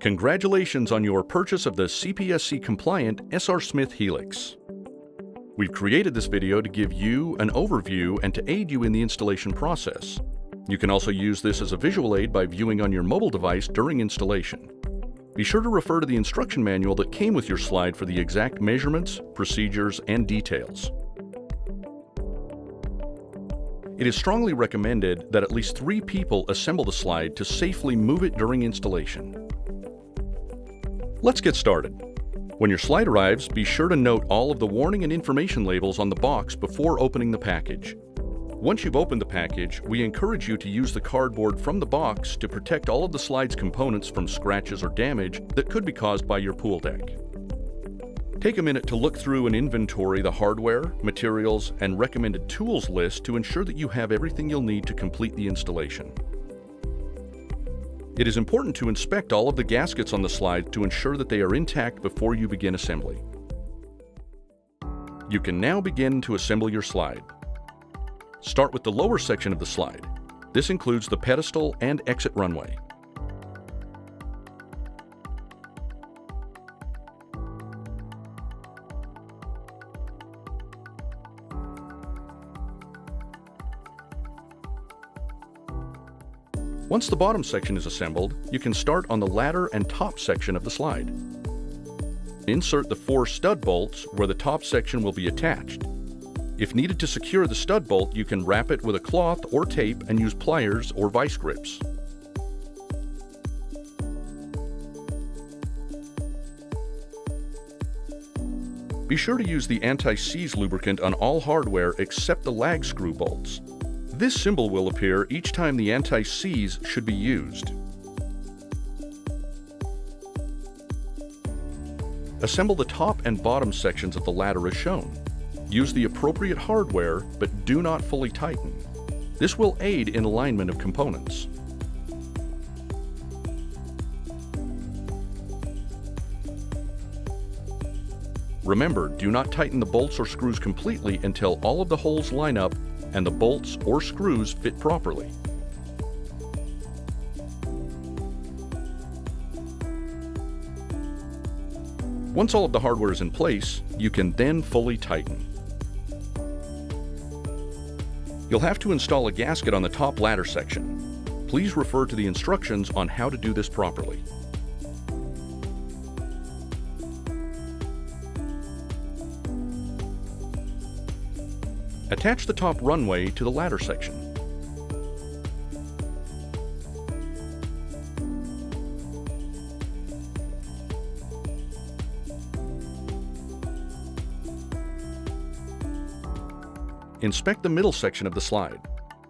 Congratulations on your purchase of the CPSC-compliant S.R.Smith heliX. We've created this video to give you an overview and to aid you in the installation process. You can also use this as a visual aid by viewing on your mobile device during installation. Be sure to refer to the instruction manual that came with your slide for the exact measurements, procedures, and details. It is strongly recommended that at least 3 people assemble the slide to safely move it during installation. Let's get started. When your slide arrives, be sure to note all of the warning and information labels on the box before opening the package. Once you've opened the package, we encourage you to use the cardboard from the box to protect all of the slide's components from scratches or damage that could be caused by your pool deck. Take a minute to look through and inventory the hardware, materials, and recommended tools list to ensure that you have everything you'll need to complete the installation. It is important to inspect all of the gaskets on the slide to ensure that they are intact before you begin assembly. You can now begin to assemble your slide. Start with the lower section of the slide. This includes the pedestal and exit runway. Once the bottom section is assembled, you can start on the ladder and top section of the slide. Insert the 4 stud bolts where the top section will be attached. If needed to secure the stud bolt, you can wrap it with a cloth or tape and use pliers or vice grips. Be sure to use the anti-seize lubricant on all hardware except the lag screw bolts. This symbol will appear each time the anti-seize should be used. Assemble the top and bottom sections of the ladder as shown. Use the appropriate hardware, but do not fully tighten. This will aid in alignment of components. Remember, do not tighten the bolts or screws completely until all of the holes line up and the bolts or screws fit properly. Once all of the hardware is in place, you can then fully tighten. You'll have to install a gasket on the top ladder section. Please refer to the instructions on how to do this properly. Attach the top runway to the ladder section. Inspect the middle section of the slide.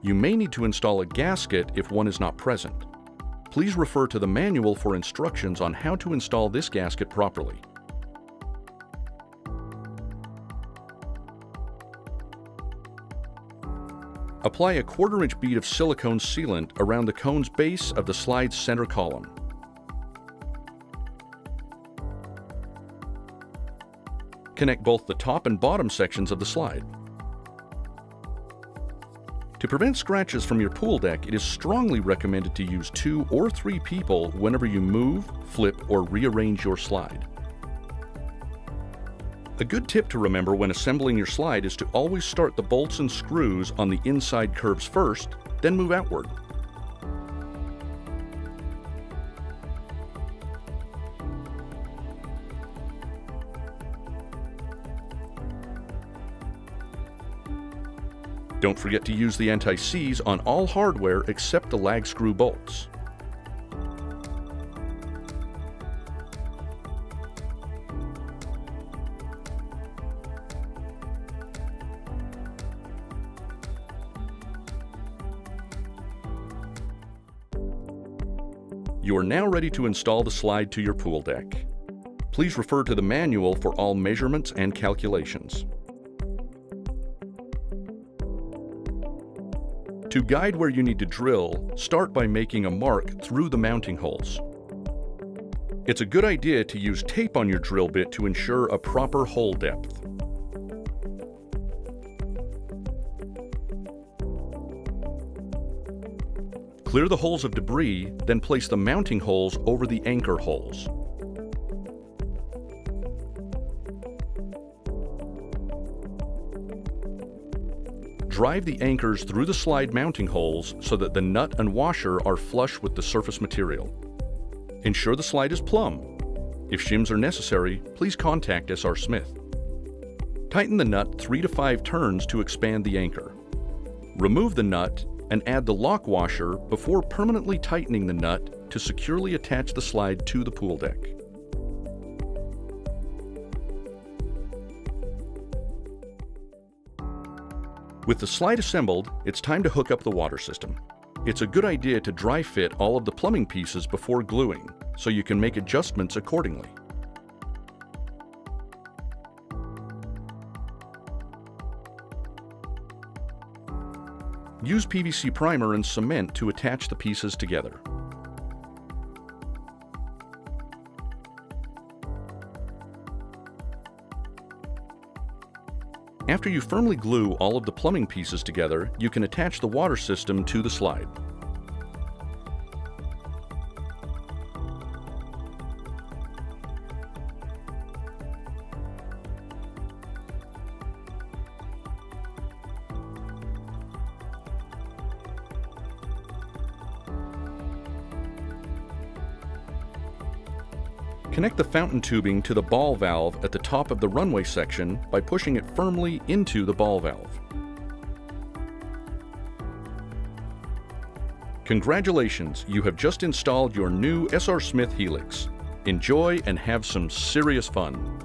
You may need to install a gasket if one is not present. Please refer to the manual for instructions on how to install this gasket properly. Apply a 1/4 inch bead of silicone sealant around the cone's base of the slide's center column. Connect both the top and bottom sections of the slide. To prevent scratches from your pool deck, it is strongly recommended to use 2 or 3 people whenever you move, flip, or rearrange your slide. A good tip to remember when assembling your slide is to always start the bolts and screws on the inside curves first, then move outward. Don't forget to use the anti-seize on all hardware except the lag screw bolts. You are now ready to install the slide to your pool deck. Please refer to the manual for all measurements and calculations. To guide where you need to drill, start by making a mark through the mounting holes. It's a good idea to use tape on your drill bit to ensure a proper hole depth. Clear the holes of debris, then place the mounting holes over the anchor holes. Drive the anchors through the slide mounting holes so that the nut and washer are flush with the surface material. Ensure the slide is plumb. If shims are necessary, please contact S.R.Smith. Tighten the nut 3 to 5 turns to expand the anchor. Remove the nut and add the lock washer before permanently tightening the nut to securely attach the slide to the pool deck. With the slide assembled, it's time to hook up the water system. It's a good idea to dry fit all of the plumbing pieces before gluing, so you can make adjustments accordingly. Use PVC primer and cement to attach the pieces together. After you firmly glue all of the plumbing pieces together, you can attach the water system to the slide. Connect the fountain tubing to the ball valve at the top of the runway section by pushing it firmly into the ball valve. Congratulations, you have just installed your new S.R.Smith heliX. Enjoy and have some serious fun.